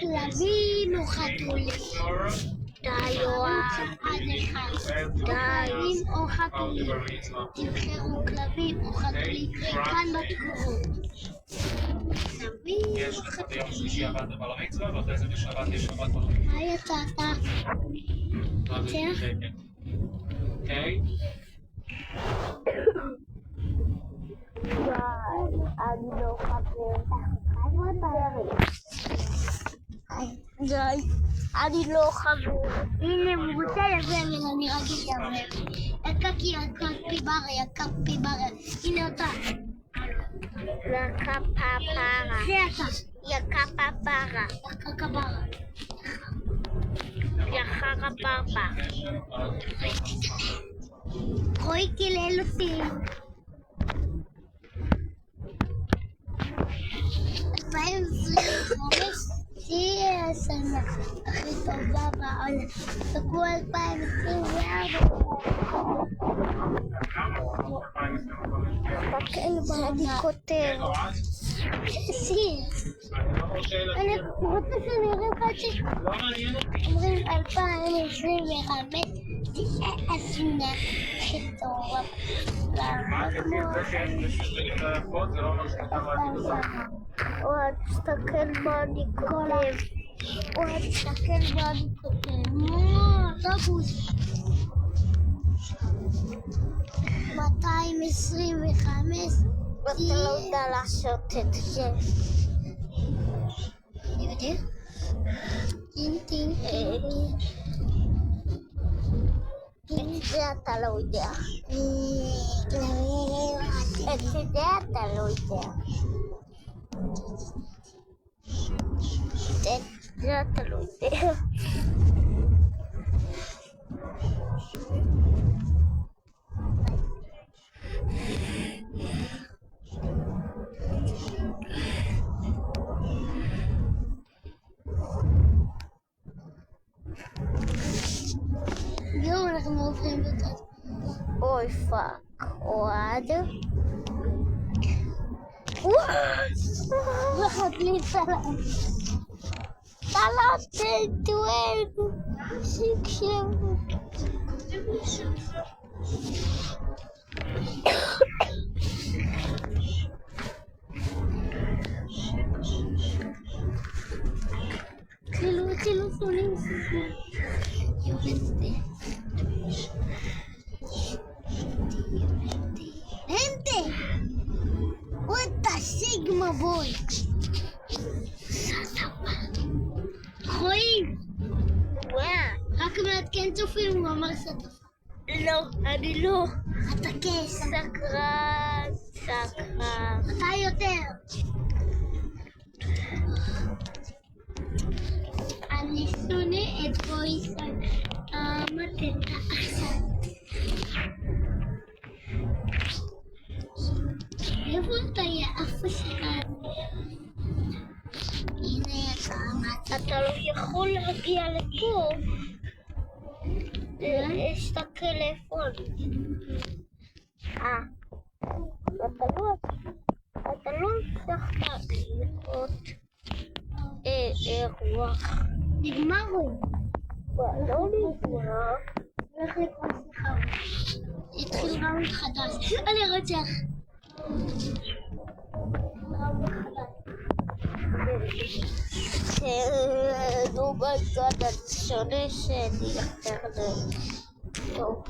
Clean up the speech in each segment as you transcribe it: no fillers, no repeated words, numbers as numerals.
כלבים או חתולים? די, יואב. עד אחד. די. כלבים או חתולים? תבחרו כלבים או חתולים כאן בתגובות. כלבים יש או לך ביום חתולים? שלישי עבדת בר המצווה, ואחרי זה בשבת יש שבת בר המצווה. מה יצאת? כן? אוקיי? אני לא חבר. די, אני לא חבר. הנה, הוא רוצה לבין, אני רק אדבר. יקקי, יקפיברה. הנה אותה. יקפפרה. זה אתה. יקפפרה. יקקברה. יחרפרפה. רועי קילל אותי. 2025 תהיה השנה הכי טובה בעולם. תקעו 2024. תסתכל מה אני כותב. אני רוצה שנראה חצי. לא מעניין אותי. אומרים 2025 תהיה השנה הכי טובה. מה זה שיש בשביל היפות, זה לא אומר שאתה מעדיף אותה. תסתכל מה אני כותב. תסתכל מה אני כותב. אוטובוס. 225. אתה לא יודע לעשות את זה. אני יודע. טין. את זה אתה לא יודע. את זה אתה לא יודע. את זה אתה לא יודע. יום אנחנו עוברים בקד. אוי פאק. אוהד. וחתלי סלם. סלט טואל. שיקשב. צילו סונים. Gente, what sigma boy. רואים, רק מעדכן צופים, הוא אמר סטפה. לא, אני לא. אתה כס. סקרן. אתה יותר. אני שונא את בויסן. אמרת עכשיו. איפה אתה יאפה שלנו? הנה אתה לא יכול להגיע לפה. יש את הטלפון. אתה לא הצלחת לראות אירוח. נגמר הוא. לא נגמר. הולך לקרוא שיחה. התחיל ראונד חדש. אני רוצח. ראונד חדש. נו בגד, אני שונא שאני יותר טוב.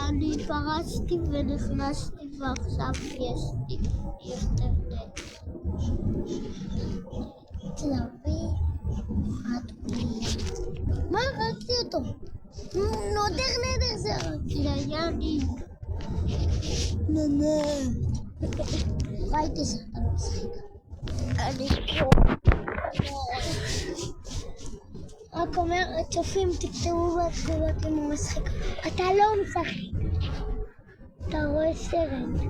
אני פרצתי ונכנסתי ועכשיו יש אינטרנט. תלוי. מה הרגתי אותו? נדר זה הרגתי. היה לי. ראיתי שאתה לא משחק. אני רק אומר, צופים תכתבו בתגובות אם הוא משחק. אתה לא משחק. אתה רואה סרט.